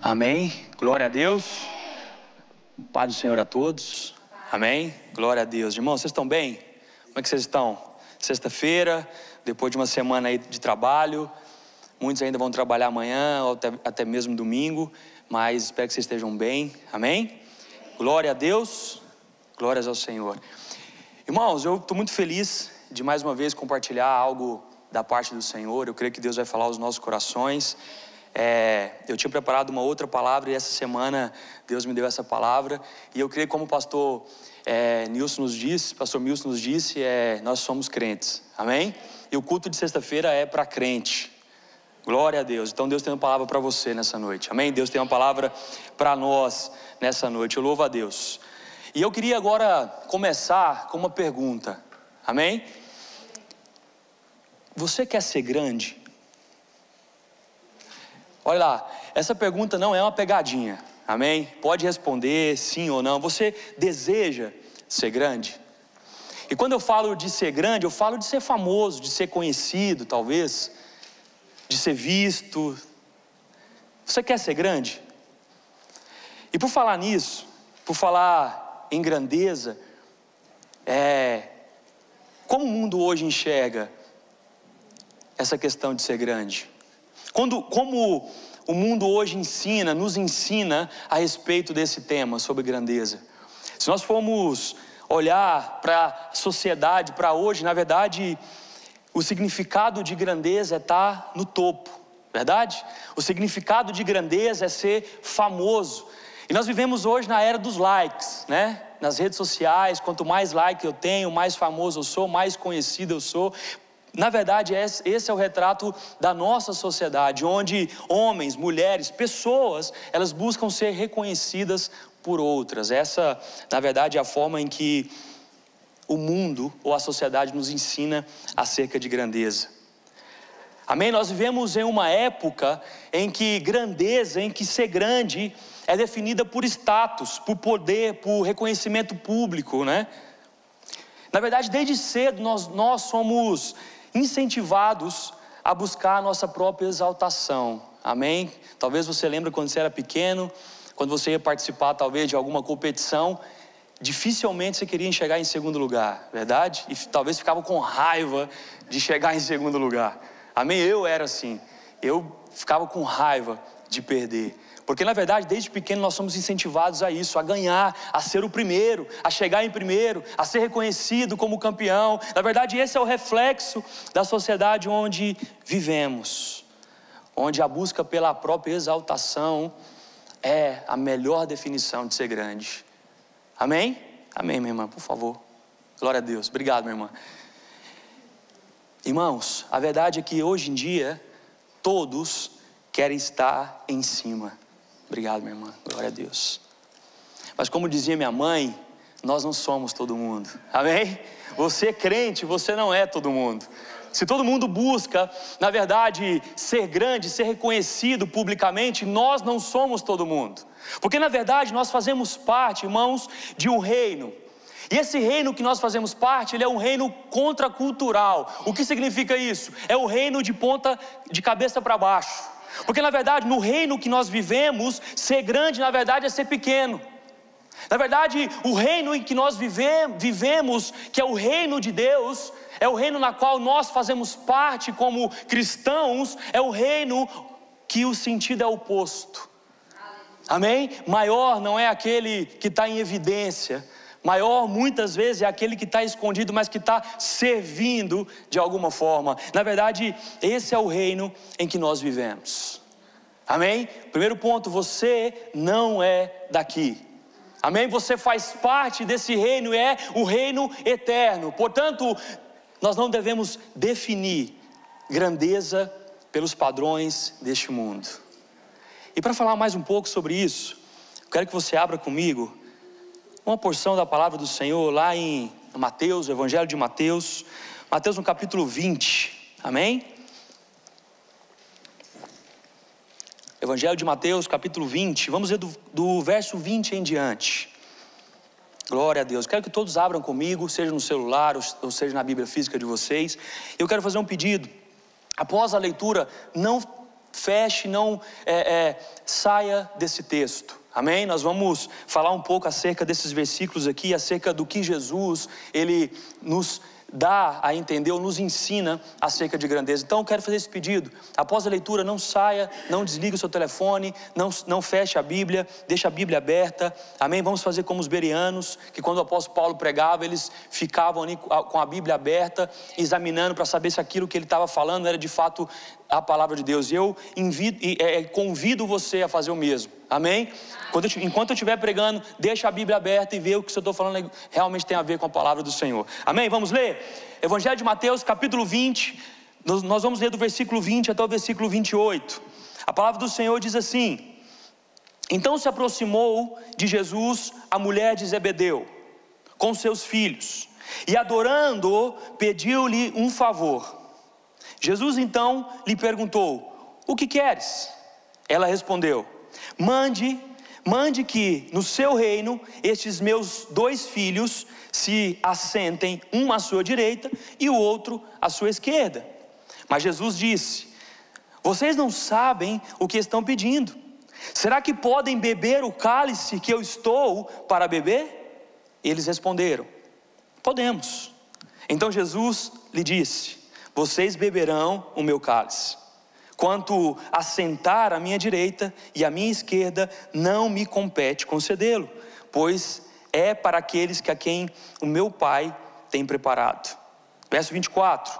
Amém, glória a Deus. Paz do Senhor a todos. Amém, glória a Deus. Irmãos, vocês estão bem? Como é que vocês estão? Sexta-feira, depois de uma semana aí de trabalho. Muitos ainda vão trabalhar amanhã, ou até mesmo domingo, mas espero que vocês estejam bem. Amém, glória a Deus, glórias ao Senhor. Irmãos, eu estou muito feliz de mais uma vez compartilhar algo da parte do Senhor. Eu creio que Deus vai falar aos nossos corações. Eu tinha preparado uma outra palavra e essa semana Deus me deu essa palavra. E eu creio, como o pastor Milson nos disse, nós somos crentes, amém? E o culto de sexta-feira é para crente, glória a Deus. Então Deus tem uma palavra para você nessa noite, amém? Deus tem uma palavra para nós nessa noite, eu louvo a Deus. E eu queria agora começar com uma pergunta, amém? Você quer ser grande? Olha lá, essa pergunta não é uma pegadinha, amém? Pode responder sim ou não. Você deseja ser grande? E quando eu falo de ser grande, eu falo de ser famoso, de ser conhecido talvez, de ser visto. Você quer ser grande? E por falar nisso, por falar em grandeza, como o mundo hoje enxerga essa questão de ser grande? Como o mundo hoje nos ensina a respeito desse tema sobre grandeza. Se nós formos olhar para a sociedade, para hoje, na verdade, o significado de grandeza é estar no topo, verdade? O significado de grandeza é ser famoso. E nós vivemos hoje na era dos likes, né? Nas redes sociais, quanto mais like eu tenho, mais famoso eu sou, mais conhecido eu sou. Na verdade, esse é o retrato da nossa sociedade, onde homens, mulheres, pessoas, elas buscam ser reconhecidas por outras. Essa, na verdade, é a forma em que o mundo ou a sociedade nos ensina acerca de grandeza. Amém? Nós vivemos em uma época em que grandeza, em que ser grande é definida por status, por poder, por reconhecimento público, né? Na verdade, desde cedo nós somos incentivados a buscar a nossa própria exaltação, amém? Talvez você lembre quando você era pequeno, quando você ia participar talvez de alguma competição, dificilmente você queria chegar em segundo lugar, verdade? E talvez ficava com raiva de chegar em segundo lugar, amém? Eu era assim, eu ficava com raiva de perder. Porque na verdade, desde pequeno nós somos incentivados a isso, a ganhar, a ser o primeiro, a chegar em primeiro, a ser reconhecido como campeão. Na verdade, esse é o reflexo da sociedade onde vivemos, onde a busca pela própria exaltação é a melhor definição de ser grande. Amém? Amém, minha irmã, por favor. Glória a Deus. Obrigado, minha irmã. Irmãos, a verdade é que hoje em dia, todos querem estar em cima. Obrigado, minha irmã, glória a Deus. Mas como dizia minha mãe, nós não somos todo mundo, amém? Você é crente, você não é todo mundo. Se todo mundo busca, na verdade, ser grande, ser reconhecido publicamente, nós não somos todo mundo. Porque na verdade nós fazemos parte, irmãos, de um reino. E esse reino que nós fazemos parte, ele é um reino contracultural. O que significa isso? É o reino de cabeça para baixo. Porque na verdade no reino que nós vivemos, ser grande na verdade é ser pequeno. Na verdade o reino em que nós vivemos, que é o reino de Deus, é o reino na qual nós fazemos parte como cristãos, é o reino que o sentido é oposto. Amém? Maior não é aquele que está em evidência. Maior muitas vezes é aquele que está escondido, mas que está servindo de alguma forma. Na verdade, esse é o reino em que nós vivemos. Amém? Primeiro ponto, você não é daqui. Amém? Você faz parte desse reino, é o reino eterno. Portanto, nós não devemos definir grandeza pelos padrões deste mundo. E para falar mais um pouco sobre isso, eu quero que você abra comigo uma porção da palavra do Senhor lá em Mateus, Evangelho de Mateus, Mateus no capítulo 20, amém? Evangelho de Mateus, capítulo 20, vamos ler do verso 20 em diante. Glória a Deus. Quero que todos abram comigo, seja no celular ou seja na Bíblia física de vocês. Eu quero fazer um pedido. Após a leitura, não feche, não saia desse texto. Amém? Nós vamos falar um pouco acerca desses versículos aqui, acerca do que Jesus, Ele nos dá a entender ou nos ensina acerca de grandeza. Então eu quero fazer esse pedido: após a leitura, não saia, não desligue o seu telefone, não feche a Bíblia, deixe a Bíblia aberta. Amém? Vamos fazer como os bereanos, que quando o apóstolo Paulo pregava, eles ficavam ali com a Bíblia aberta, examinando para saber se aquilo que ele estava falando era de fato a palavra de Deus. E eu convido você a fazer o mesmo. Amém? Enquanto eu estiver pregando, deixa a Bíblia aberta e vê o que eu estou falando realmente tem a ver com a palavra do Senhor. Amém? Vamos ler? Evangelho de Mateus, capítulo 20. Nós vamos ler do versículo 20 até o versículo 28. A palavra do Senhor diz assim: então se aproximou de Jesus a mulher de Zebedeu, com seus filhos, e adorando-o, pediu-lhe um favor. Jesus então lhe perguntou: o que queres? Ela respondeu: Mande que no seu reino estes meus 2 filhos se assentem, um à sua direita e o outro à sua esquerda. Mas Jesus disse: vocês não sabem o que estão pedindo. Será que podem beber o cálice que eu estou para beber? Eles responderam: podemos. Então Jesus lhe disse: vocês beberão o meu cálice. Quanto a sentar à minha direita e à minha esquerda, não me compete concedê-lo, pois é para aqueles a quem o meu Pai tem preparado. Verso 24.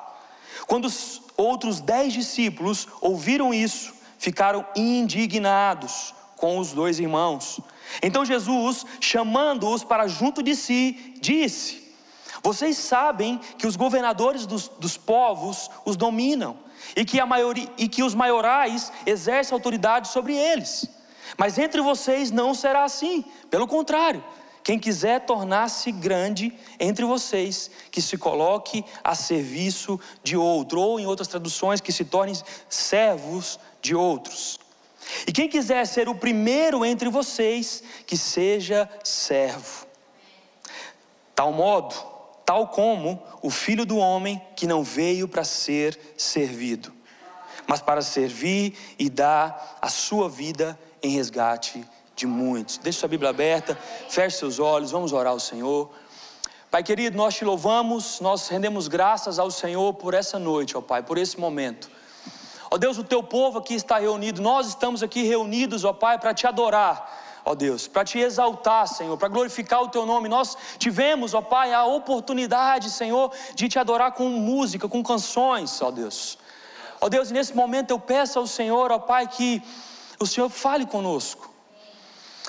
Quando os outros 10 discípulos ouviram isso, ficaram indignados com os 2 irmãos. Então Jesus, chamando-os para junto de si, disse: vocês sabem que os governadores dos povos os dominam, e que os maiorais exercem autoridade sobre eles. Mas entre vocês não será assim. Pelo contrário, quem quiser tornar-se grande entre vocês, que se coloque a serviço de outro, ou em outras traduções, que se tornem servos de outros. E quem quiser ser o primeiro entre vocês, que seja servo. Tal como o Filho do Homem, que não veio para ser servido, mas para servir e dar a sua vida em resgate de muitos. Deixe sua Bíblia aberta, feche seus olhos, vamos orar ao Senhor. Pai querido, nós te louvamos, nós rendemos graças ao Senhor por essa noite, ó Pai, por esse momento. Ó Deus, o teu povo aqui está reunido, nós estamos aqui reunidos, ó Pai, para te adorar. Ó Deus, para te exaltar, Senhor, para glorificar o teu nome. Nós tivemos, ó Pai, a oportunidade, Senhor, de te adorar com música, com canções, ó Deus. Ó Deus, nesse momento eu peço ao Senhor, ó Pai, que o Senhor fale conosco.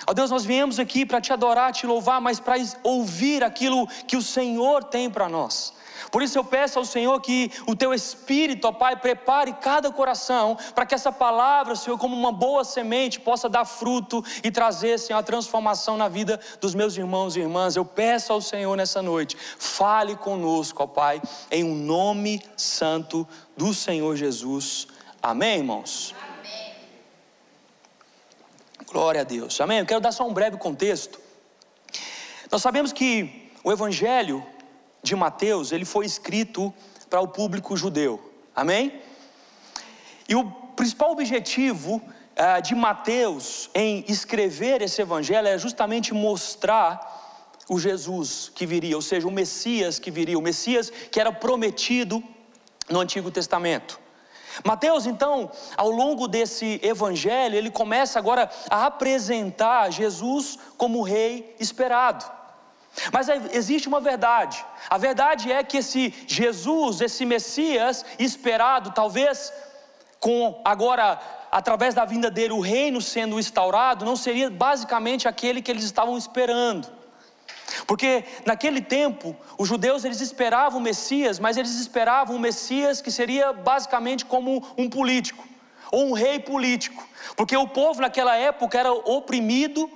Ó Deus, nós viemos aqui para te adorar, te louvar, mas para ouvir aquilo que o Senhor tem para nós. Por isso eu peço ao Senhor que o teu Espírito, ó Pai, prepare cada coração, para que essa palavra, Senhor, como uma boa semente, possa dar fruto e trazer, Senhor, a transformação na vida dos meus irmãos e irmãs. Eu peço ao Senhor nessa noite, fale conosco, ó Pai, em um nome santo do Senhor Jesus. Amém, irmãos? Amém. Glória a Deus. Amém? Eu quero dar só um breve contexto. Nós sabemos que o Evangelho de Mateus, ele foi escrito para o público judeu, amém? E o principal objetivo de Mateus em escrever esse evangelho é justamente mostrar o Jesus que viria, ou seja, o Messias que viria, o Messias que era prometido no Antigo Testamento. Mateus, então, ao longo desse evangelho, ele começa agora a apresentar Jesus como o rei esperado. Mas existe uma verdade. A verdade é que esse Jesus, esse Messias esperado, talvez com agora, através da vinda dele, o reino sendo instaurado, não seria basicamente aquele que eles estavam esperando. Porque naquele tempo, os judeus eles esperavam o Messias, mas eles esperavam um Messias que seria basicamente como um político, ou um rei político. Porque o povo naquela época era oprimido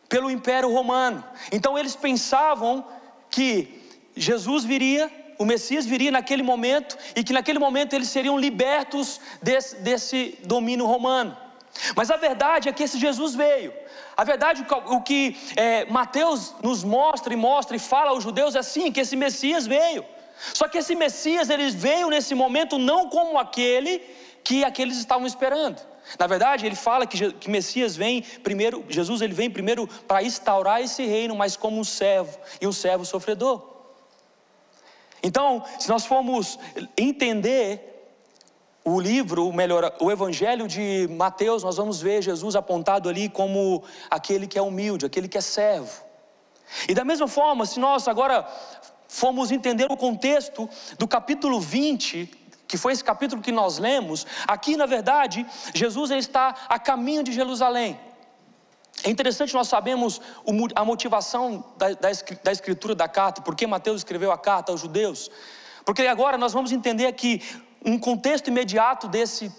pelo Império Romano. Então eles pensavam que Jesus viria, o Messias viria naquele momento, e que naquele momento eles seriam libertos desse domínio romano. Mas a verdade é que esse Jesus veio. A verdade, o que Mateus nos mostra e fala aos judeus é assim, que esse Messias veio. Só que esse Messias, ele veio nesse momento não como aquele que aqueles estavam esperando. Na verdade, ele fala que Messias vem primeiro, Jesus ele vem primeiro para instaurar esse reino, mas como um servo, e um servo sofredor. Então, se nós formos entender o livro, o Evangelho de Mateus, nós vamos ver Jesus apontado ali como aquele que é humilde, aquele que é servo. E da mesma forma, se nós agora formos entender o contexto do capítulo 20, que foi esse capítulo que nós lemos, aqui na verdade, Jesus ele está a caminho de Jerusalém. É interessante nós sabemos a motivação da escritura da carta, porque Mateus escreveu a carta aos judeus. Porque agora nós vamos entender aqui um contexto imediato desse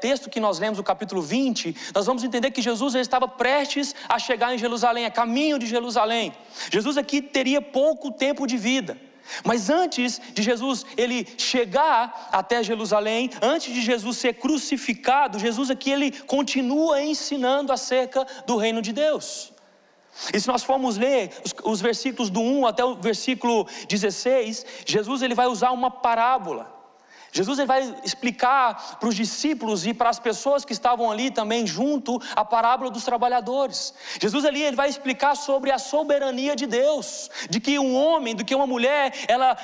texto que nós lemos, no capítulo 20, nós vamos entender que Jesus ele estava prestes a chegar em Jerusalém, a caminho de Jerusalém. Jesus aqui teria pouco tempo de vida. Mas antes de Jesus ele chegar até Jerusalém, antes de Jesus ser crucificado, Jesus aqui ele continua ensinando acerca do reino de Deus. E se nós formos ler os versículos do 1 até o versículo 16, Jesus ele vai usar uma parábola. Jesus ele vai explicar para os discípulos e para as pessoas que estavam ali também junto a parábola dos trabalhadores. Jesus ali ele vai explicar sobre a soberania de Deus, de que um homem, de que uma mulher, ela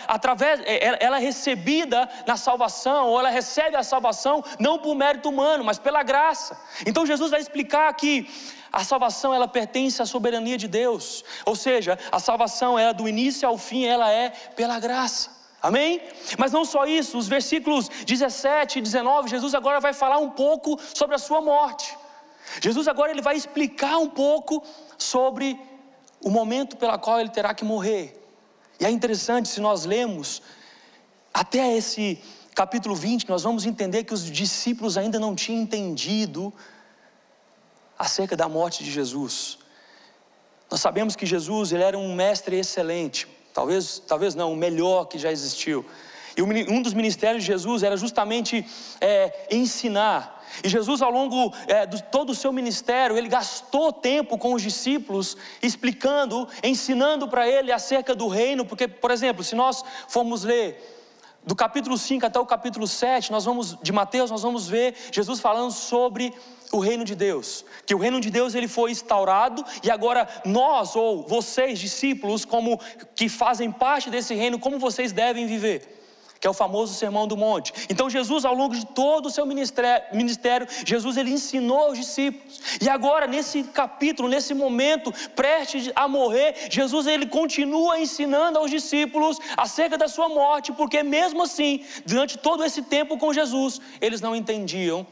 é recebida na salvação, ou ela recebe a salvação não por mérito humano, mas pela graça. Então Jesus vai explicar que a salvação ela pertence à soberania de Deus, ou seja, a salvação ela do início ao fim ela é pela graça. Amém? Mas não só isso, os versículos 17 e 19, Jesus agora vai falar um pouco sobre a sua morte. Jesus agora ele vai explicar um pouco sobre o momento pelo qual ele terá que morrer. E é interessante, se nós lemos até esse capítulo 20, nós vamos entender que os discípulos ainda não tinham entendido acerca da morte de Jesus. Nós sabemos que Jesus ele era um mestre excelente. Talvez não, o melhor que já existiu. E um dos ministérios de Jesus era justamente ensinar. E Jesus ao longo de todo o seu ministério, ele gastou tempo com os discípulos, explicando, ensinando para ele acerca do reino. Porque, por exemplo, se nós formos ler do capítulo 5 até o capítulo 7, de Mateus, nós vamos ver Jesus falando sobre o reino de Deus, que o reino de Deus ele foi instaurado, e agora nós, ou vocês discípulos, como que fazem parte desse reino, como vocês devem viver, que é o famoso Sermão do Monte. Então Jesus ao longo de todo o seu ministério, Jesus ele ensinou aos discípulos, e agora nesse capítulo, nesse momento, prestes a morrer, Jesus ele continua ensinando aos discípulos acerca da sua morte, porque mesmo assim, durante todo esse tempo com Jesus, eles não entendiam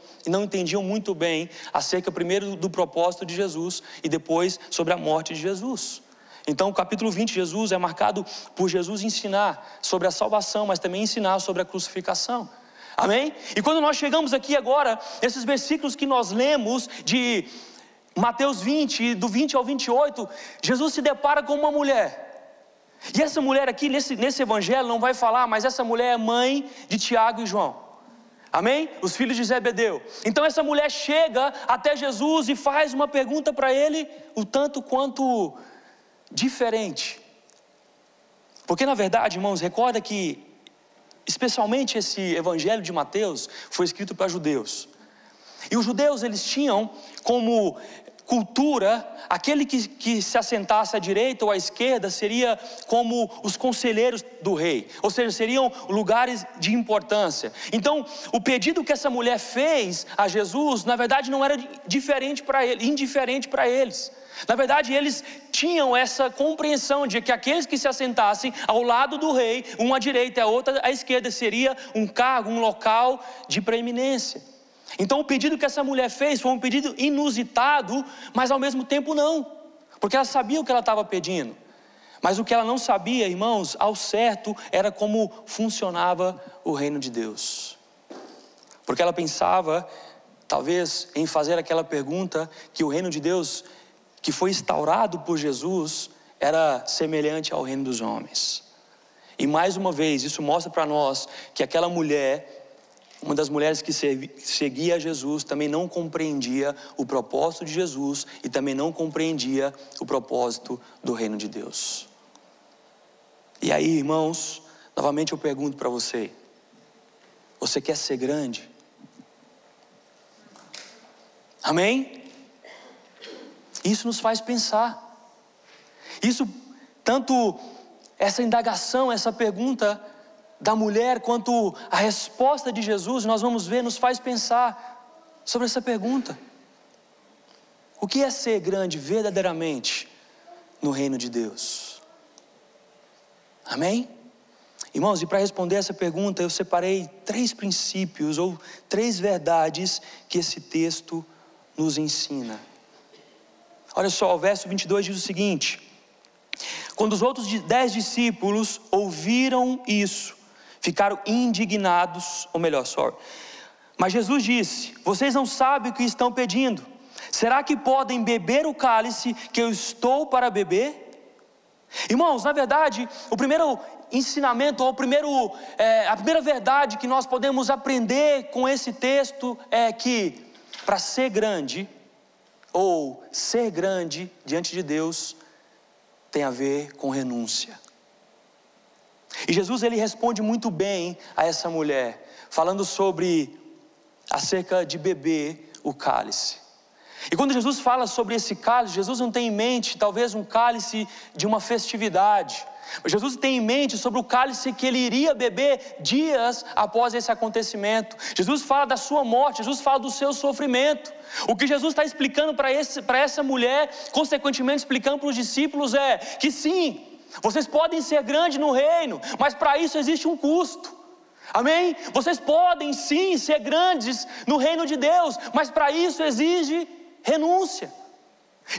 muito bem acerca primeiro do propósito de Jesus e depois sobre a morte de Jesus. Então o capítulo 20 de Jesus é marcado por Jesus ensinar sobre a salvação, mas também ensinar sobre a crucificação. Amém? E quando nós chegamos aqui agora, esses versículos que nós lemos de Mateus 20, do 20 ao 28, Jesus se depara com uma mulher. E essa mulher aqui, nesse evangelho não vai falar, mas essa mulher é mãe de Tiago e João. Amém? Os filhos de Zebedeu. Então essa mulher chega até Jesus e faz uma pergunta para ele, o tanto quanto diferente. Porque na verdade, irmãos, recorda que especialmente esse evangelho de Mateus foi escrito para judeus. E os judeus eles tinham como cultura, aquele que se assentasse à direita ou à esquerda seria como os conselheiros do rei, ou seja, seriam lugares de importância. Então o pedido que essa mulher fez a Jesus, na verdade não era indiferente para eles. Na verdade eles tinham essa compreensão de que aqueles que se assentassem ao lado do rei, um à direita e a outra à esquerda, seria um cargo, um local de preeminência. Então o pedido que essa mulher fez foi um pedido inusitado, mas ao mesmo tempo não, porque ela sabia o que ela estava pedindo. Mas o que ela não sabia, irmãos, ao certo, era como funcionava o reino de Deus. Porque ela pensava, talvez, em fazer aquela pergunta, que o reino de Deus, que foi instaurado por Jesus, era semelhante ao reino dos homens. E mais uma vez, isso mostra para nós que aquela mulher, uma das mulheres que seguia Jesus, também não compreendia o propósito de Jesus e também não compreendia o propósito do reino de Deus. E aí, irmãos, novamente eu pergunto para você: você quer ser grande? Amém? Isso nos faz pensar. Isso, tanto essa indagação, essa pergunta da mulher, quanto a resposta de Jesus, nós vamos ver, nos faz pensar sobre essa pergunta. O que é ser grande verdadeiramente no reino de Deus? Amém? Irmãos, e para responder essa pergunta, eu separei 3 princípios ou 3 verdades que esse texto nos ensina. Olha só, o verso 22 diz o seguinte: quando os outros 10 discípulos ouviram isso, ficaram indignados, mas Jesus disse: vocês não sabem o que estão pedindo. Será que podem beber o cálice que eu estou para beber? Irmãos, na verdade, o primeiro ensinamento, ou a primeira verdade que nós podemos aprender com esse texto é que para ser grande, ou ser grande diante de Deus, tem a ver com renúncia. E Jesus, ele responde muito bem a essa mulher, falando acerca de beber o cálice. E quando Jesus fala sobre esse cálice, Jesus não tem em mente talvez um cálice de uma festividade, mas Jesus tem em mente sobre o cálice que ele iria beber dias após esse acontecimento. Jesus fala da sua morte, Jesus fala do seu sofrimento. O que Jesus está explicando para essa mulher, consequentemente explicando para os discípulos, é que sim, vocês podem ser grandes no reino, mas para isso existe um custo. Amém? Vocês podem sim ser grandes no reino de Deus, mas para isso exige renúncia.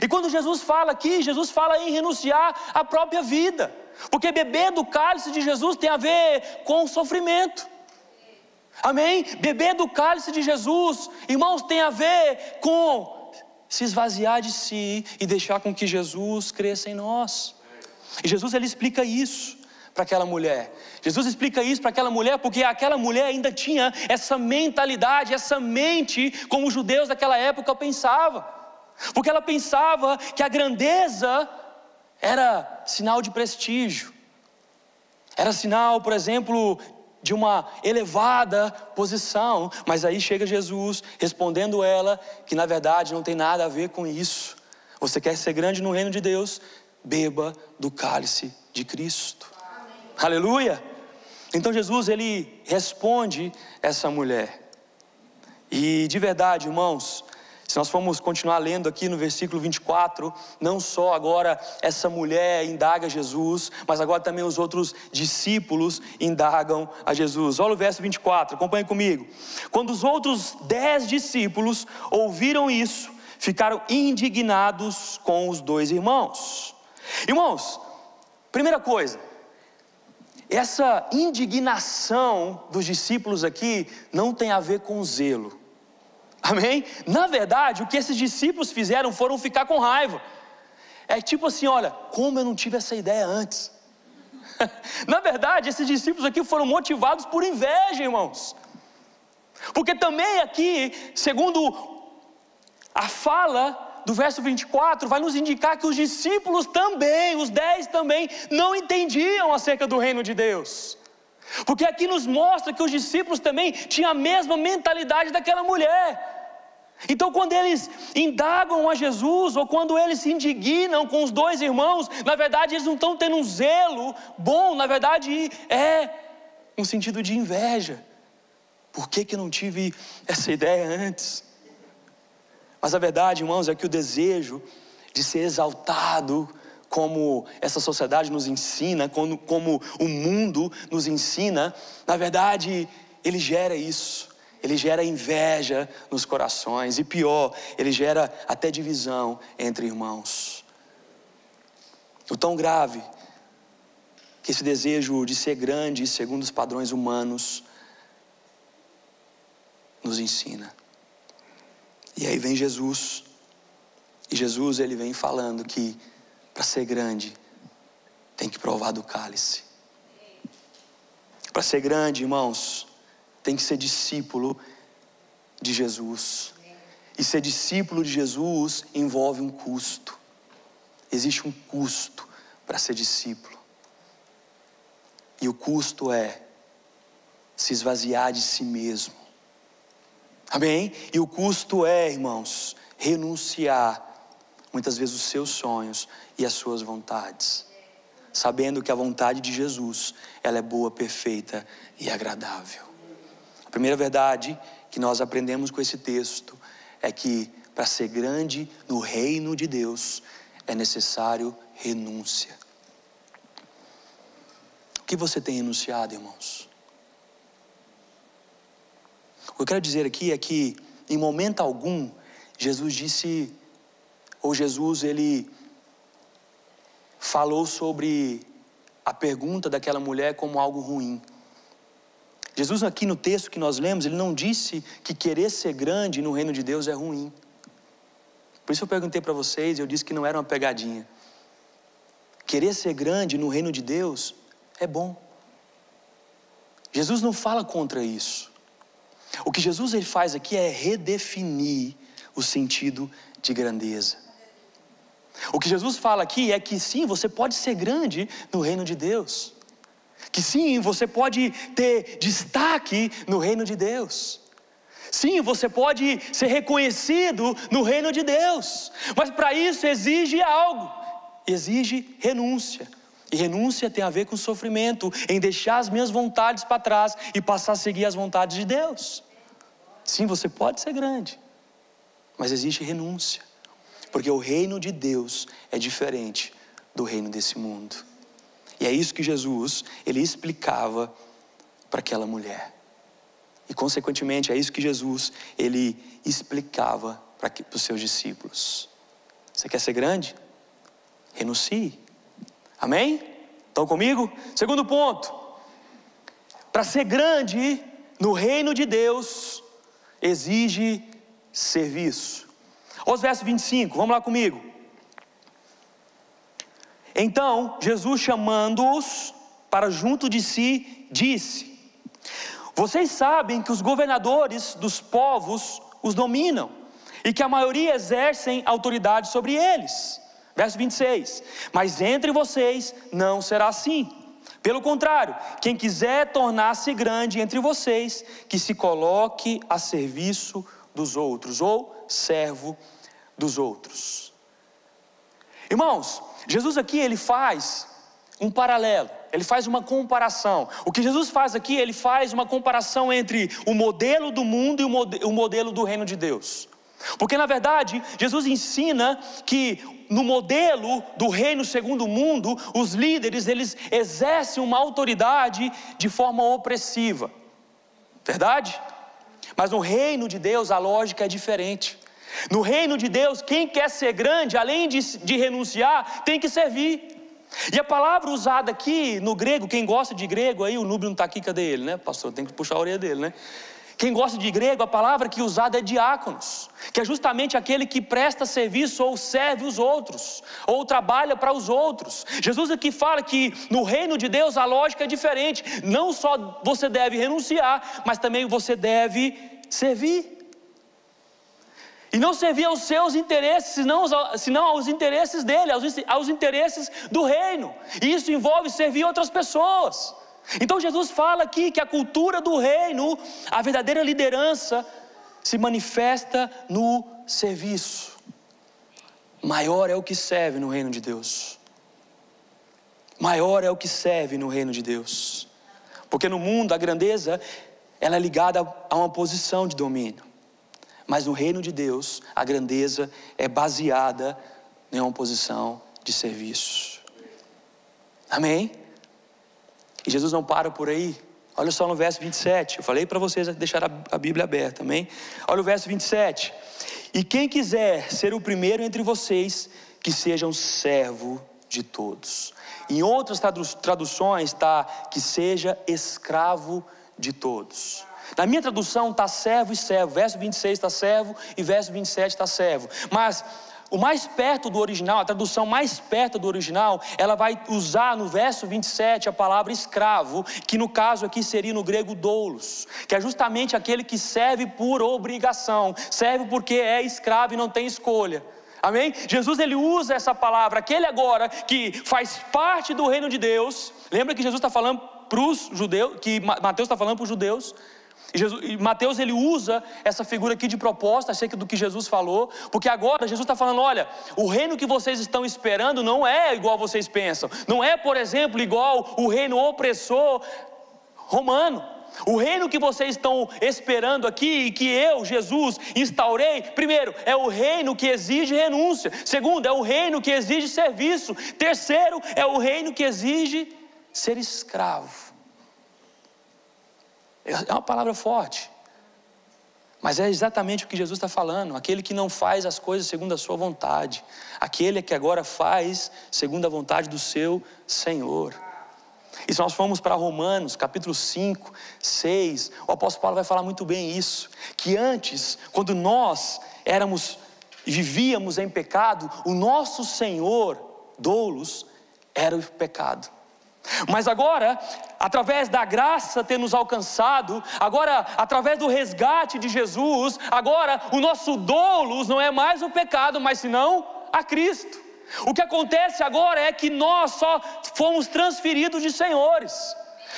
E quando Jesus fala aqui, Jesus fala em renunciar à própria vida, porque beber do cálice de Jesus tem a ver com o sofrimento. Amém? Beber do cálice de Jesus, irmãos, tem a ver com se esvaziar de si e deixar com que Jesus cresça em nós. E Jesus, ele explica isso para aquela mulher. Jesus explica isso para aquela mulher porque aquela mulher ainda tinha essa mentalidade, essa mente como os judeus daquela época pensavam. Porque ela pensava que a grandeza era sinal de prestígio, era sinal, por exemplo, de uma elevada posição. Mas aí chega Jesus respondendo ela que na verdade não tem nada a ver com isso. Você quer ser grande no reino de Deus? Beba do cálice de Cristo. Amém. Aleluia! Então Jesus, ele responde essa mulher. E de verdade, irmãos, se nós formos continuar lendo aqui no versículo 24, não só agora essa mulher indaga Jesus, mas agora também os outros discípulos indagam a Jesus. Olha o verso 24, acompanhe comigo. Quando os outros 10 discípulos ouviram isso, ficaram indignados com os 2 irmãos. Irmãos, primeira coisa, essa indignação dos discípulos aqui não tem a ver com zelo. Amém? Na verdade, o que esses discípulos fizeram foram ficar com raiva. É tipo assim, olha, como eu não tive essa ideia antes. Na verdade, esses discípulos aqui foram motivados por inveja, irmãos. Porque também aqui, segundo a fala do verso 24, vai nos indicar que os discípulos também, os 10 também, não entendiam acerca do reino de Deus. Porque aqui nos mostra que os discípulos também tinham a mesma mentalidade daquela mulher. Então quando eles indagam a Jesus, ou quando eles se indignam com os 2 irmãos, na verdade eles não estão tendo um zelo bom, na verdade é um sentido de inveja. Por que eu não tive essa ideia antes? Mas a verdade, irmãos, é que o desejo de ser exaltado, como essa sociedade nos ensina, como o mundo nos ensina, na verdade, ele gera isso. Ele gera inveja nos corações. E pior, ele gera até divisão entre irmãos. O tão grave que esse desejo de ser grande segundo os padrões humanos nos ensina. E aí vem Jesus. E Jesus, ele vem falando que para ser grande, tem que provar do cálice. Para ser grande, irmãos, tem que ser discípulo de Jesus. E ser discípulo de Jesus envolve um custo. Existe um custo para ser discípulo. E o custo é se esvaziar de si mesmo. Amém? E o custo é, irmãos, renunciar muitas vezes os seus sonhos e as suas vontades, sabendo que a vontade de Jesus, ela é boa, perfeita e agradável. A primeira verdade que nós aprendemos com esse texto é que para ser grande no reino de Deus é necessário renúncia. O que você tem renunciado, irmãos? O que eu quero dizer aqui é que em momento algum Jesus ele falou sobre a pergunta daquela mulher como algo ruim. Jesus aqui no texto que nós lemos, ele não disse que querer ser grande no reino de Deus é ruim. Por isso eu perguntei para vocês, eu disse que não era uma pegadinha. Querer ser grande no reino de Deus é bom. Jesus não fala contra isso. O que Jesus ele faz aqui é redefinir o sentido de grandeza. O que Jesus fala aqui é que sim, você pode ser grande no reino de Deus. Que sim, você pode ter destaque no reino de Deus. Sim, você pode ser reconhecido no reino de Deus. Mas para isso exige algo. Exige renúncia. E renúncia tem a ver com sofrimento, em deixar as minhas vontades para trás e passar a seguir as vontades de Deus. Sim, você pode ser grande, mas existe renúncia, porque o reino de Deus é diferente do reino desse mundo. E é isso que Jesus, ele explicava para aquela mulher. E consequentemente é isso que Jesus, ele explicava para os seus discípulos. Você quer ser grande? Renuncie. Amém? Estão comigo? Segundo ponto. Para ser grande no reino de Deus, exige serviço. Os versos 25, vamos lá comigo. Então, Jesus chamando-os para junto de si, disse: vocês sabem que os governadores dos povos os dominam, e que a maioria exercem autoridade sobre eles. Verso 26, mas entre vocês não será assim. Pelo contrário, quem quiser tornar-se grande entre vocês, que se coloque a serviço dos outros, ou servo dos outros. Irmãos, Jesus aqui ele faz um paralelo, ele faz uma comparação. O que Jesus faz aqui, ele faz uma comparação entre o modelo do mundo e o modelo do reino de Deus. Porque na verdade, Jesus ensina que no modelo do reino segundo o mundo, os líderes, eles exercem uma autoridade de forma opressiva. Verdade? Mas no reino de Deus a lógica é diferente. No reino de Deus, quem quer ser grande, além de renunciar, tem que servir. E a palavra usada aqui no grego, quem gosta de grego aí, o Núbio não está aqui, cadê ele, né, pastor? Tem que puxar a orelha dele, né? Quem gosta de grego, a palavra que usada é diáconos, que é justamente aquele que presta serviço ou serve os outros, ou trabalha para os outros. Jesus aqui fala que no reino de Deus a lógica é diferente. Não só você deve renunciar, mas também você deve servir. E não servir aos seus interesses, senão aos interesses dele, aos interesses do reino. E isso envolve servir outras pessoas. Então Jesus fala aqui que a cultura do reino, a verdadeira liderança, se manifesta no serviço. Maior é o que serve no reino de Deus. Maior é o que serve no reino de Deus. Porque no mundo a grandeza, ela é ligada a uma posição de domínio. Mas no reino de Deus, a grandeza é baseada em uma posição de serviço. Amém? E Jesus não para por aí. Olha só no verso 27. Eu falei para vocês deixar a Bíblia aberta, amém? Olha o verso 27. E quem quiser ser o primeiro entre vocês, que seja um servo de todos. Em outras traduções está que seja escravo de todos. Na minha tradução está servo e servo. Verso 26 está servo e verso 27 está servo. Mas o mais perto do original, a tradução mais perto do original, ela vai usar no verso 27 a palavra escravo, que no caso aqui seria no grego doulos, que é justamente aquele que serve por obrigação, serve porque é escravo e não tem escolha. Amém? Jesus ele usa essa palavra, aquele agora que faz parte do reino de Deus. Lembra que Jesus está falando para os judeus, que Mateus está falando para os judeus, E Mateus ele usa essa figura aqui de proposta acerca do que Jesus falou, porque agora Jesus está falando: olha, o reino que vocês estão esperando não é igual vocês pensam, não é, por exemplo, igual o reino opressor romano. O reino que vocês estão esperando aqui, e que eu, Jesus, instaurei, primeiro, é o reino que exige renúncia. Segundo, é o reino que exige serviço. Terceiro, é o reino que exige ser escravo. É uma palavra forte, mas é exatamente o que Jesus está falando. Aquele que não faz as coisas segundo a sua vontade, aquele que agora faz segundo a vontade do seu Senhor. E se nós formos para Romanos, capítulo 5, 6, o apóstolo Paulo vai falar muito bem isso, que antes, quando nós vivíamos em pecado, o nosso senhor, doulos, era o pecado. Mas agora, através da graça ter nos alcançado, agora, através do resgate de Jesus, agora o nosso doulos não é mais o pecado, mas senão a Cristo. O que acontece agora é que nós só fomos transferidos de senhores.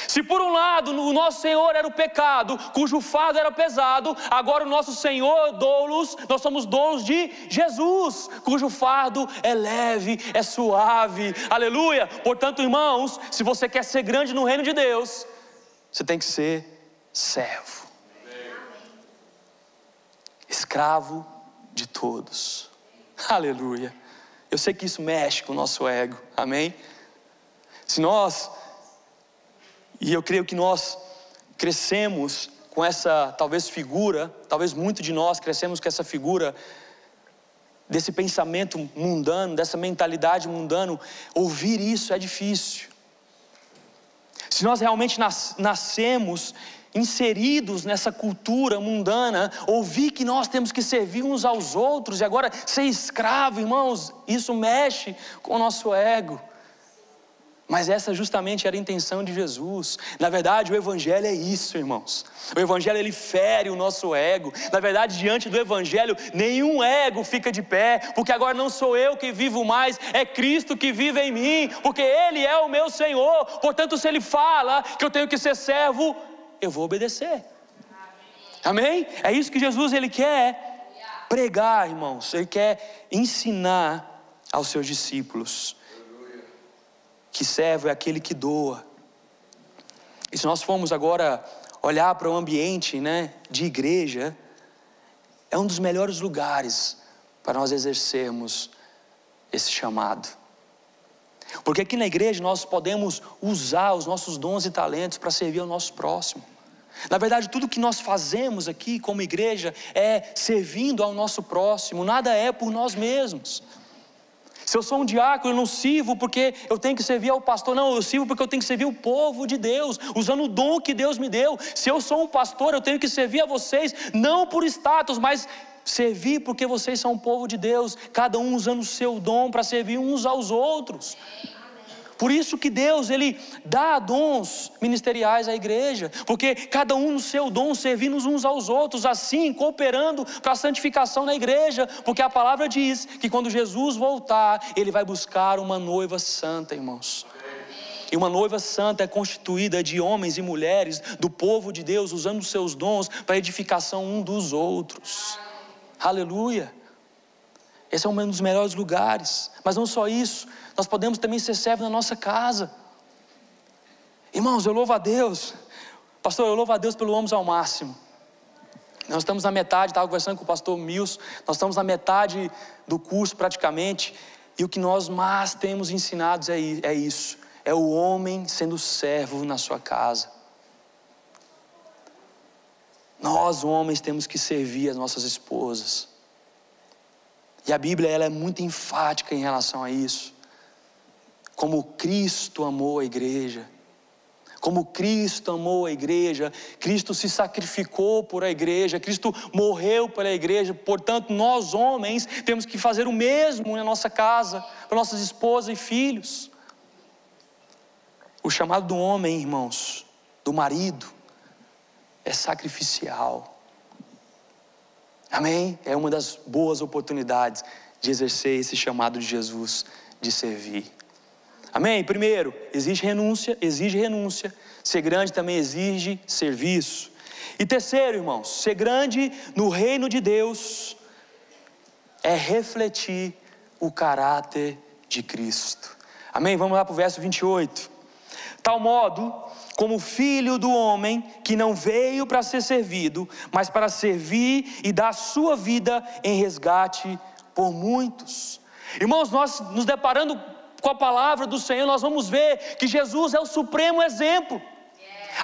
Se por um lado o nosso senhor era o pecado, cujo fardo era pesado, agora o nosso senhor doulos, nós somos doulos de Jesus, cujo fardo é leve, é suave, aleluia. Portanto, irmãos, se você quer ser grande no reino de Deus, você tem que ser servo, escravo de todos, aleluia. Eu sei que isso mexe com o nosso ego, amém? E eu creio que nós crescemos com essa, talvez figura, talvez muito de nós crescemos com essa figura, desse pensamento mundano, dessa mentalidade mundana. Ouvir isso é difícil. Se nós realmente nascemos inseridos nessa cultura mundana, ouvir que nós temos que servir uns aos outros, e agora ser escravo, irmãos, isso mexe com o nosso ego. Mas essa justamente era a intenção de Jesus. Na verdade, o Evangelho é isso, irmãos. O Evangelho, ele fere o nosso ego. Na verdade, diante do Evangelho, nenhum ego fica de pé, porque agora não sou eu que vivo mais, é Cristo que vive em mim, porque Ele é o meu Senhor. Portanto, se Ele fala que eu tenho que ser servo, eu vou obedecer. Amém? É isso que Jesus, ele quer pregar, irmãos. Ele quer ensinar aos seus discípulos que servo é aquele que doa. E se nós formos agora olhar para o ambiente, de igreja, é um dos melhores lugares para nós exercermos esse chamado. Porque aqui na igreja nós podemos usar os nossos dons e talentos para servir ao nosso próximo. Na verdade, tudo que nós fazemos aqui como igreja é servindo ao nosso próximo, nada é por nós mesmos. Se eu sou um diácono, eu não sirvo porque eu tenho que servir ao pastor, não, eu sirvo porque eu tenho que servir o povo de Deus, usando o dom que Deus me deu. Se eu sou um pastor, eu tenho que servir a vocês, não por status, mas servir porque vocês são o povo de Deus, cada um usando o seu dom para servir uns aos outros. Por isso que Deus, ele dá dons ministeriais à igreja, porque cada um no seu dom, servindo uns aos outros, assim, cooperando para a santificação na igreja, porque a palavra diz que quando Jesus voltar, ele vai buscar uma noiva santa, irmãos. E uma noiva santa é constituída de homens e mulheres do povo de Deus, usando os seus dons para a edificação um dos outros. Aleluia. Esse é um dos melhores lugares. Mas não só isso, nós podemos também ser servos na nossa casa. Irmãos, eu louvo a Deus. Pastor, eu louvo a Deus pelo Homens ao Máximo. Nós estamos na metade, estava conversando com o pastor Milson, nós estamos na metade do curso praticamente, e o que nós mais temos ensinado é isso, é o homem sendo servo na sua casa. Nós homens temos que servir as nossas esposas. E a Bíblia, ela é muito enfática em relação a isso. Como Cristo amou a igreja. Como Cristo amou a igreja. Cristo se sacrificou por a igreja. Cristo morreu pela igreja. Portanto, nós homens temos que fazer o mesmo na nossa casa, para nossas esposas e filhos. O chamado do homem, irmãos, do marido, é sacrificial. Amém? É uma das boas oportunidades de exercer esse chamado de Jesus, de servir. Amém? Primeiro, exige renúncia. Ser grande também exige serviço. E terceiro, irmãos, ser grande no reino de Deus é refletir o caráter de Cristo. Amém? Vamos lá para o verso 28. Tal modo, como o Filho do homem, que não veio para ser servido, mas para servir e dar a sua vida em resgate por muitos. Irmãos, nós nos deparando com a palavra do Senhor, nós vamos ver que Jesus é o supremo exemplo.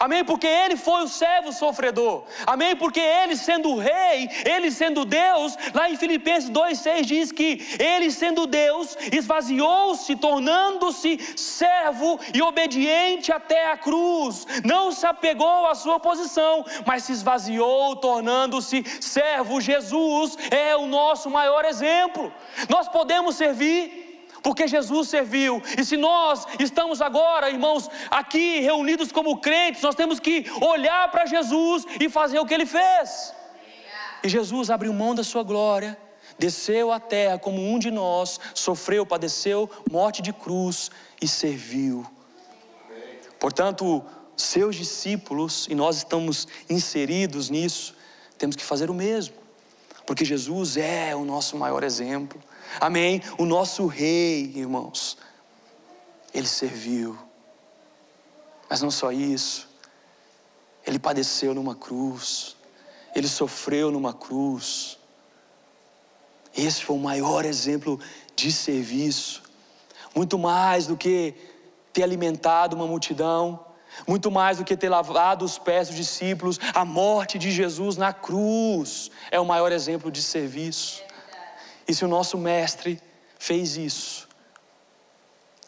Amém? Porque Ele foi o servo sofredor. Amém? Porque Ele sendo o rei, Ele sendo Deus, lá em Filipenses 2,6 diz que Ele sendo Deus, esvaziou-se, tornando-se servo e obediente até a cruz. Não se apegou à sua posição, mas se esvaziou, tornando-se servo. Jesus é o nosso maior exemplo. Nós podemos servir porque Jesus serviu. E se nós estamos agora, irmãos, aqui reunidos como crentes, nós temos que olhar para Jesus e fazer o que Ele fez. E Jesus abriu mão da sua glória, desceu à terra como um de nós, sofreu, padeceu morte de cruz e serviu. Portanto, seus discípulos, e nós estamos inseridos nisso, temos que fazer o mesmo, porque Jesus é o nosso maior exemplo. Amém? O nosso rei, irmãos, Ele serviu. Mas não só isso, Ele padeceu numa cruz, Ele sofreu numa cruz. Esse foi o maior exemplo de serviço. Muito mais do que ter alimentado uma multidão, muito mais do que ter lavado os pés dos discípulos, a morte de Jesus na cruz é o maior exemplo de serviço. E se o nosso mestre fez isso,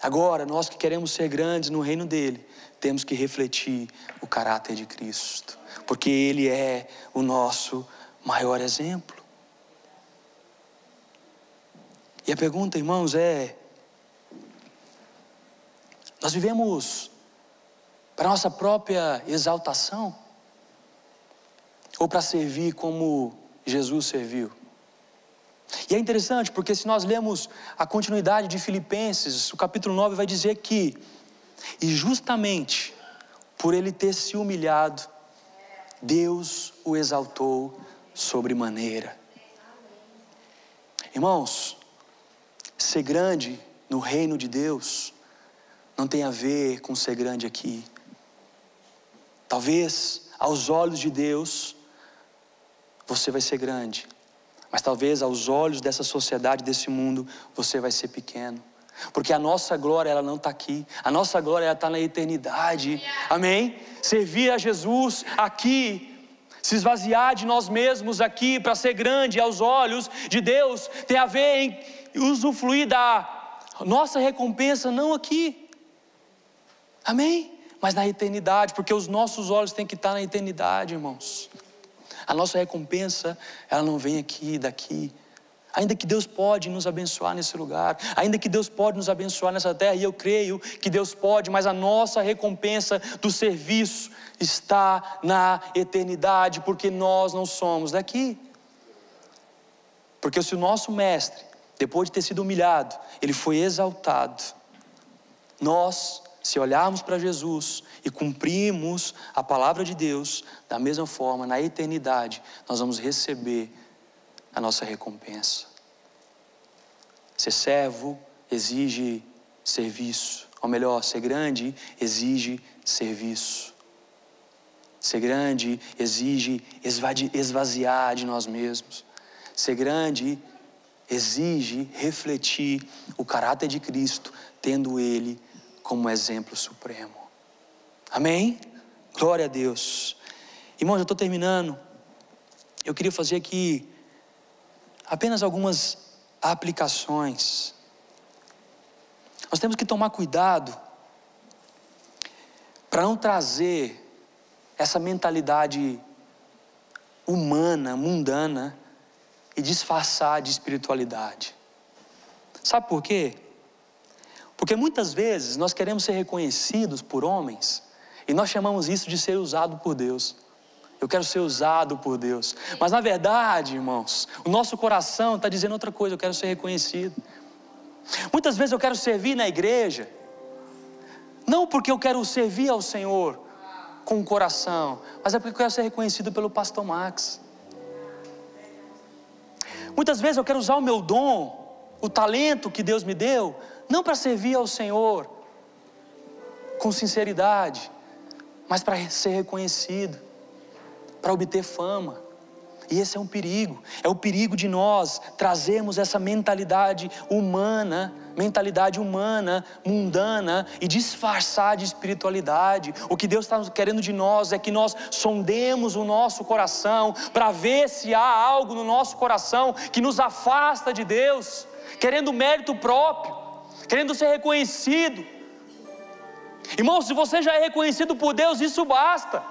agora nós que queremos ser grandes no reino dele, temos que refletir o caráter de Cristo, porque Ele é o nosso maior exemplo. E a pergunta, irmãos, nós vivemos para nossa própria exaltação? Ou para servir como Jesus serviu? E é interessante porque se nós lemos a continuidade de Filipenses, o capítulo 9 vai dizer que, e justamente por Ele ter se humilhado, Deus o exaltou sobremaneira. Irmãos, ser grande no reino de Deus não tem a ver com ser grande aqui. Talvez aos olhos de Deus você vai ser grande, mas talvez aos olhos dessa sociedade, desse mundo, você vai ser pequeno. Porque a nossa glória, ela não está aqui. A nossa glória, ela está na eternidade. Amém? Servir a Jesus aqui, se esvaziar de nós mesmos aqui para ser grande aos olhos de Deus, tem a ver em usufruir da nossa recompensa, não aqui. Amém? Mas na eternidade, porque os nossos olhos têm que estar na eternidade, irmãos. A nossa recompensa, ela não vem aqui, daqui. Ainda que Deus pode nos abençoar nesse lugar, ainda que Deus pode nos abençoar nessa terra, e eu creio que Deus pode, mas a nossa recompensa do serviço está na eternidade, porque nós não somos daqui. Porque se o nosso mestre, depois de ter sido humilhado, ele foi exaltado, nós, se olharmos para Jesus e cumprirmos a palavra de Deus, da mesma forma, na eternidade, nós vamos receber a nossa recompensa. Ser servo exige serviço, ou melhor, ser grande exige serviço. Ser grande exige esvaziar de nós mesmos. Ser grande exige refletir o caráter de Cristo, tendo Ele como exemplo supremo. Amém? Glória a Deus. Irmãos, eu estou terminando. Eu queria fazer aqui apenas algumas aplicações. Nós temos que tomar cuidado para não trazer essa mentalidade humana, mundana, e disfarçar de espiritualidade. Sabe por quê? Porque muitas vezes nós queremos ser reconhecidos por homens e nós chamamos isso de ser usado por Deus. Eu quero ser usado por Deus. Mas na verdade, irmãos, o nosso coração está dizendo outra coisa. Eu quero ser reconhecido. Muitas vezes eu quero servir na igreja, não porque eu quero servir ao Senhor, com o coração, mas é porque eu quero ser reconhecido pelo pastor Max. Muitas vezes eu quero usar o meu dom, o talento que Deus me deu, não para servir ao Senhor com sinceridade, mas para ser reconhecido, para obter fama. E esse é um perigo, é o perigo de nós trazermos essa mentalidade humana, mundana, e disfarçar de espiritualidade. O que Deus está querendo de nós é que nós sondemos o nosso coração, para ver se há algo no nosso coração que nos afasta de Deus, querendo mérito próprio, querendo ser reconhecido. Irmão, se você já é reconhecido por Deus, isso basta.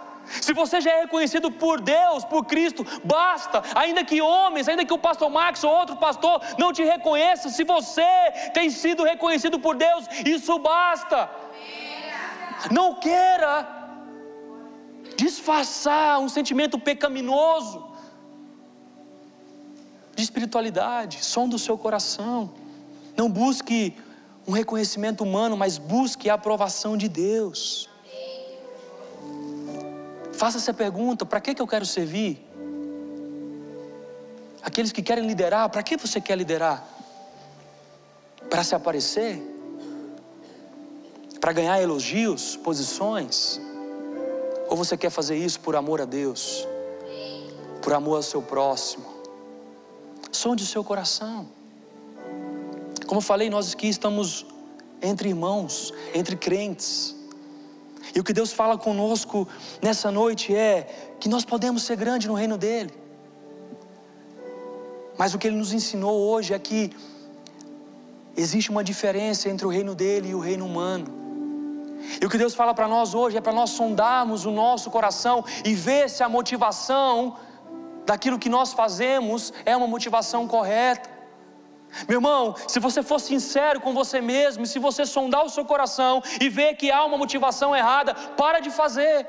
Se você já é reconhecido por Deus, por Cristo, basta. Ainda que homens, ainda que o pastor Max ou outro pastor não te reconheça, se você tem sido reconhecido por Deus, isso basta. Não queira disfarçar um sentimento pecaminoso de espiritualidade. Sonda o seu coração. Não busque um reconhecimento humano, mas busque a aprovação de Deus. Faça essa pergunta: para que eu quero servir? Aqueles que querem liderar, para que você quer liderar? Para se aparecer? Para ganhar elogios, posições? Ou você quer fazer isso por amor a Deus? Por amor ao seu próximo? Sonde o seu coração. Como eu falei, nós aqui estamos entre irmãos, entre crentes. E o que Deus fala conosco nessa noite é que nós podemos ser grandes no reino dEle. Mas o que Ele nos ensinou hoje é que existe uma diferença entre o reino dEle e o reino humano. E o que Deus fala para nós hoje é para nós sondarmos o nosso coração e ver se a motivação daquilo que nós fazemos é uma motivação correta. Meu irmão, se você for sincero com você mesmo, e se você sondar o seu coração e ver que há uma motivação errada, para de fazer.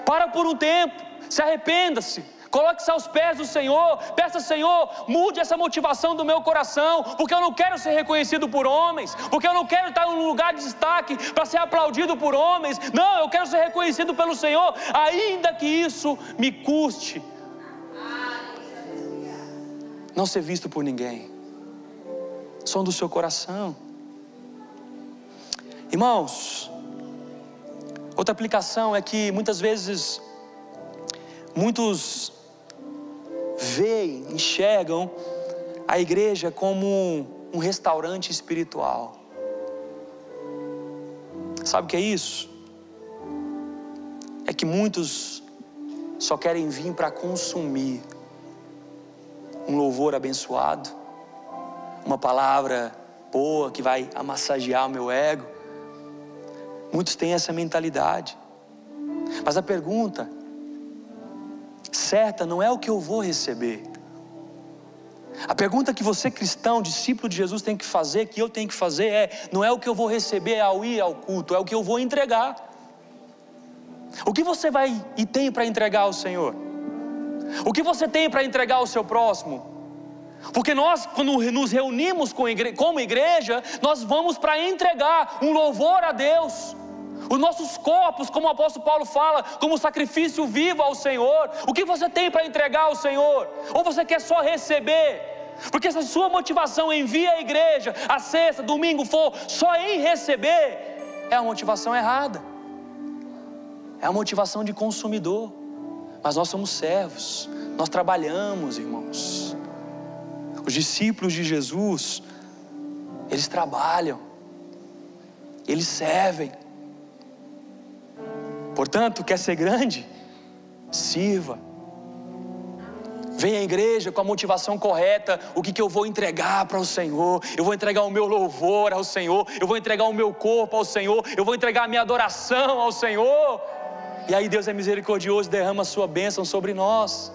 Para por um tempo, se arrependa-se, coloque-se aos pés do Senhor, peça: Senhor, mude essa motivação do meu coração, porque eu não quero ser reconhecido por homens, porque eu não quero estar em um lugar de destaque para ser aplaudido por homens. Não, eu quero ser reconhecido pelo Senhor, ainda que isso me custe não ser visto por ninguém. Som do seu coração. Irmãos, outra aplicação é que muitas vezes muitos veem, enxergam a igreja como um restaurante espiritual. Sabe o que é isso? É que muitos só querem vir para consumir um louvor abençoado, uma palavra boa que vai amassagear o meu ego. Muitos têm essa mentalidade. Mas a pergunta certa não é o que eu vou receber. A pergunta que você, cristão, discípulo de Jesus, tem que fazer, que eu tenho que fazer não é o que eu vou receber ao ir ao culto, é o que eu vou entregar. O que você vai e tem para entregar ao Senhor? O que você tem para entregar ao seu próximo? Porque nós, quando nos reunimos como igreja, nós vamos para entregar um louvor a Deus. Os nossos corpos, como o apóstolo Paulo fala, como sacrifício vivo ao Senhor. O que você tem para entregar ao Senhor? Ou você quer só receber? Porque se a sua motivação em vir à igreja, a sexta, domingo for só em receber, é a motivação errada. É a motivação de consumidor. Mas nós somos servos, nós trabalhamos, irmãos. Os discípulos de Jesus, eles trabalham, eles servem. Portanto, quer ser grande? Sirva. Venha à igreja com a motivação correta. O que eu vou entregar para o Senhor? Eu vou entregar o meu louvor ao Senhor, eu vou entregar o meu corpo ao Senhor, eu vou entregar a minha adoração ao Senhor. E aí Deus é misericordioso e derrama a sua bênção sobre nós.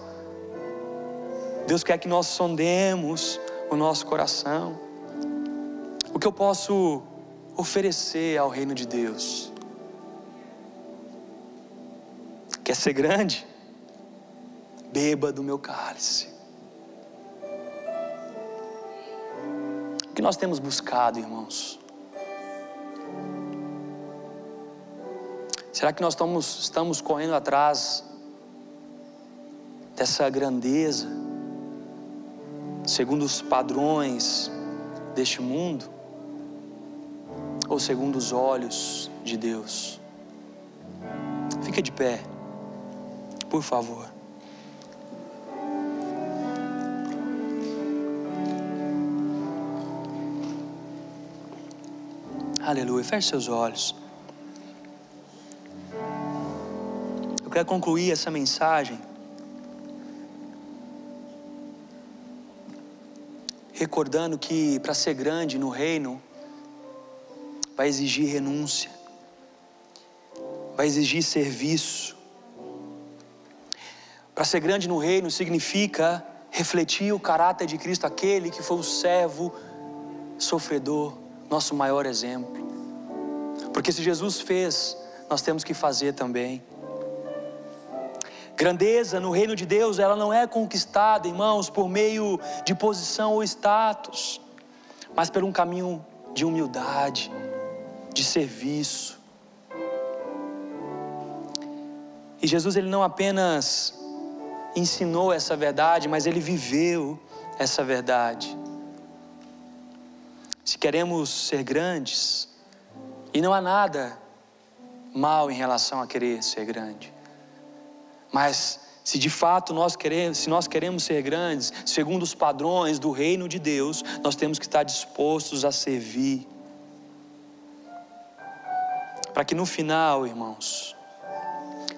Deus quer que nós sondemos o nosso coração. O que eu posso oferecer ao reino de Deus? Quer ser grande? Beba do meu cálice. O que nós temos buscado, irmãos? Será que nós estamos correndo atrás dessa grandeza, segundo os padrões deste mundo, ou segundo os olhos de Deus? Fica de pé, por favor. Aleluia, feche seus olhos. Eu quero concluir essa mensagem recordando que para ser grande no reino vai exigir renúncia, vai exigir serviço. Para ser grande no reino significa refletir o caráter de Cristo, aquele que foi o servo sofredor, nosso maior exemplo. Porque se Jesus fez, nós temos que fazer também. Grandeza no reino de Deus, ela não é conquistada, irmãos, por meio de posição ou status, mas por um caminho de humildade, de serviço. E Jesus, ele não apenas ensinou essa verdade, mas ele viveu essa verdade. Se queremos ser grandes, e não há nada mal em relação a querer ser grande, mas se de fato nós queremos ser grandes, segundo os padrões do reino de Deus, nós temos que estar dispostos a servir. Para que no final, irmãos,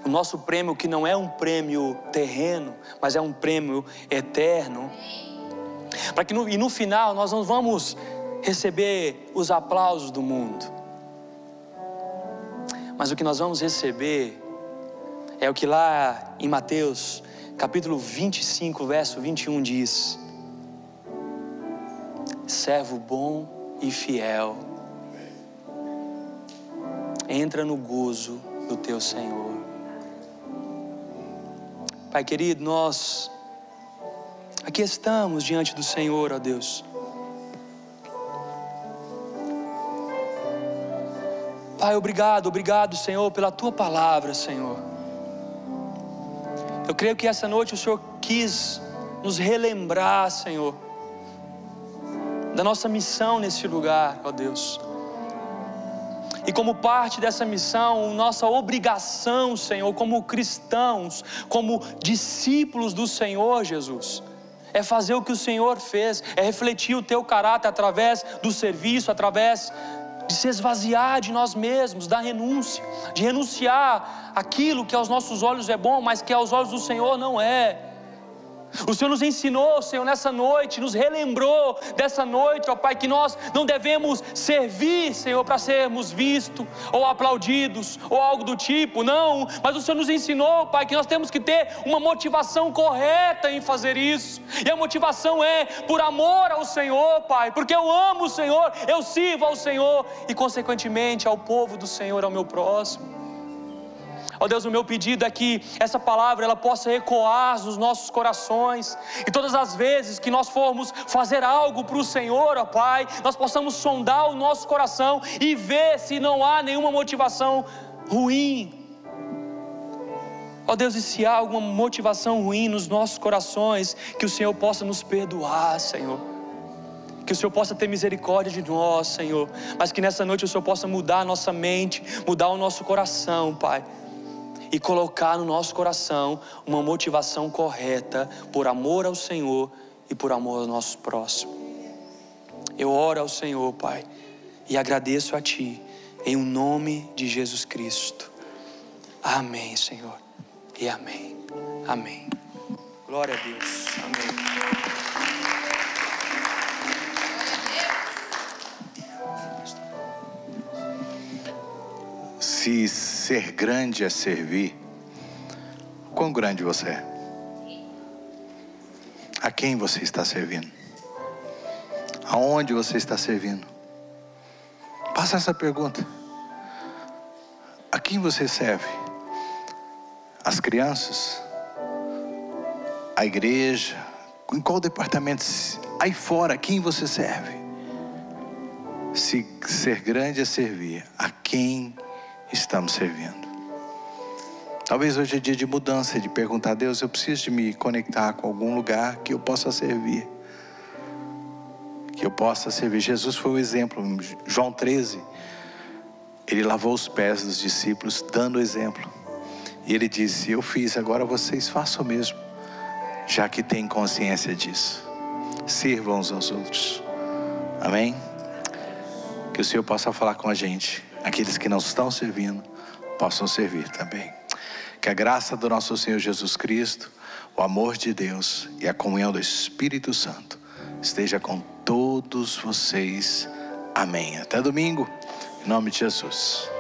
o nosso prêmio, que não é um prêmio terreno, mas é um prêmio eterno, para que no final nós não vamos receber os aplausos do mundo, mas o que nós vamos receber é o que lá em Mateus capítulo 25, verso 21 diz: servo bom e fiel, entra no gozo do teu Senhor. Pai querido, nós aqui estamos diante do Senhor, ó Deus. Pai, obrigado, Senhor, pela Tua palavra, Senhor. Eu creio que essa noite o Senhor quis nos relembrar, Senhor, da nossa missão nesse lugar, ó Deus. E como parte dessa missão, nossa obrigação, Senhor, como cristãos, como discípulos do Senhor Jesus, é fazer o que o Senhor fez, é refletir o Teu caráter através do serviço, através de se esvaziar de nós mesmos, da renúncia, de renunciar aquilo que aos nossos olhos é bom, mas que aos olhos do Senhor não é. O Senhor nos ensinou, Senhor, nessa noite, nos relembrou dessa noite, ó Pai, que nós não devemos servir, Senhor, para sermos vistos, ou aplaudidos, ou algo do tipo, não, mas o Senhor nos ensinou, Pai, que nós temos que ter uma motivação correta em fazer isso, e a motivação é por amor ao Senhor, Pai, porque eu amo o Senhor, eu sirvo ao Senhor, e consequentemente ao povo do Senhor, ao meu próximo. Ó Deus, o meu pedido é que essa palavra ela possa ecoar nos nossos corações, e todas as vezes que nós formos fazer algo para o Senhor, ó Pai, nós possamos sondar o nosso coração e ver se não há nenhuma motivação ruim. Ó Deus, e se há alguma motivação ruim nos nossos corações, que o Senhor possa nos perdoar, Senhor, que o Senhor possa ter misericórdia de nós, Senhor, mas que nessa noite o Senhor possa mudar a nossa mente, mudar o nosso coração, Pai, e colocar no nosso coração uma motivação correta, por amor ao Senhor e por amor ao nosso próximo. Eu oro ao Senhor, Pai, e agradeço a Ti, em nome de Jesus Cristo. Amém, Senhor, e amém, amém. Glória a Deus, amém. Se ser grande é servir, quão grande você é? A quem você está servindo? Aonde você está servindo? Faça essa pergunta. A quem você serve? As crianças? A igreja? Em qual departamento? Aí fora, a quem você serve? Se ser grande é servir, a quem estamos servindo? Talvez hoje é dia de mudança, de perguntar a Deus: eu preciso de me conectar com algum lugar que eu possa servir. Que eu possa servir. Jesus foi um exemplo. João 13, ele lavou os pés dos discípulos, dando o exemplo. E ele disse: eu fiz, agora vocês façam o mesmo, já que têm consciência disso. Sirvam uns aos outros. Amém? Que o Senhor possa falar com a gente. Aqueles que não estão servindo possam servir também. Que a graça do nosso Senhor Jesus Cristo, o amor de Deus e a comunhão do Espírito Santo esteja com todos vocês. Amém. Até domingo, em nome de Jesus.